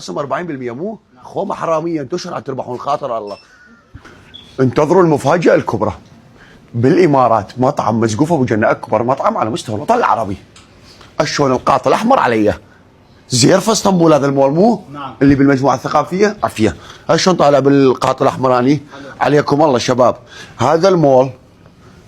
خصم 40% مو خومه حراميه، انتم شلون تربحون خاطر الله. انتظروا المفاجاه الكبرى بالامارات، مطعم مسقوف ابو جنه، اكبر مطعم على مستوى الوطن العربي. اشون القاط الاحمر علي زيرفه اسطنبول، هذا المول مو نعم. اللي بالمجموعه الثقافيه عافيه. اشون طالع بالقاط الاحمراني عليكم الله شباب. هذا المول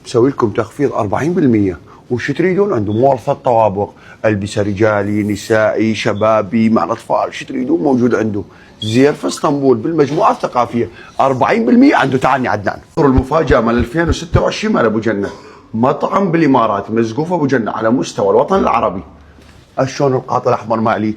مسوي لكم تخفيض 40%، وش تريدون عنده مول الطوابق، البسه رجالي نسائي شبابي مع الاطفال، شو تريدون موجود عنده. زيرفه اسطنبول بالمجموعه الثقافيه 40% عنده. تعالني عدنان المفاجاه مال 2026 مال ابو جنه، مطعم بالامارات مسقوف ابو جنه على مستوى الوطن العربي. شلون القاط الاحمر مالي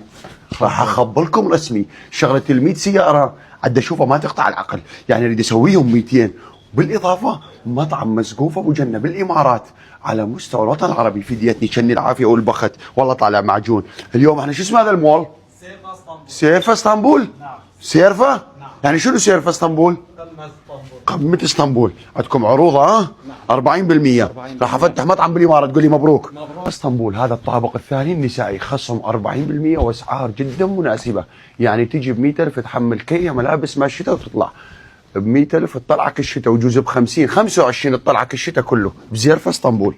راح اخبركم رسمي شغله ال100 سياره عاد اشوفها ما تقطع العقل، يعني اريد اسويهم 200. بالاضافه مطعم مسقوف ابو جنه بالامارات على مستوى الوطن العربي. فديتني شني العافيه والبخت والله طالع معجون. اليوم احنا شو اسمه هذا المول؟ سيرفا اسطنبول. سيرفا اسطنبول؟ نعم. سيرفا؟ نعم. يعني شنو سيرفا اسطنبول؟ قمة اسطنبول. قمة اسطنبول. عندكم عروض ها؟ 40%. راح افتح مطعم بالامارات تقول لي مبروك. مبروك. اسطنبول هذا الطابق الثاني النسائي خصم 40% واسعار جدا مناسبة، يعني تجي ب 100,000 تحمل كي ملابس مال الشتاء وتطلع ب 100,000 تطلعك الشتاء، وجوز ب 50 25 تطلعك الشتاء كله بزيرفة اسطنبول.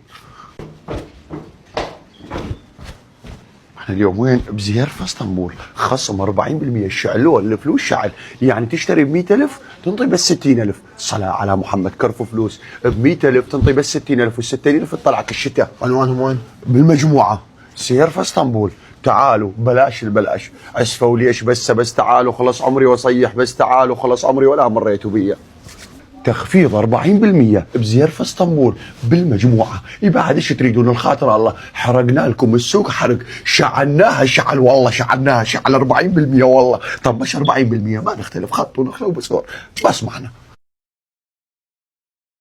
احنا اليوم وين؟ بزيرفة اسطنبول خصم 40%. شعلوا الفلوس شعل، يعني تشتري ب 100,000 تنطي بس 60,000. صلاة على محمد كرفوا فلوس. ب 100,000 تنطي بس 60,000، وال 60,000 تطلعك الشتاء. عنوانهم وين؟ بالمجموعة سيرفا اسطنبول. تعالوا بلاش البلاش، اسفوا ليش بس تعالوا خلص عمري وصيح، بس تعالوا خلص عمري ولا مريتوا بيا. تخفيض 40% بزيرفة اسطنبول بالمجموعة. يبقى ايش تريدون الخاطر الله؟ حرقنا لكم السوق حرق، شعلناها شعل والله، شعلناها شعل 40% والله. طب مش 40% ما نختلف، خط ونخلة وبصور بس معنا.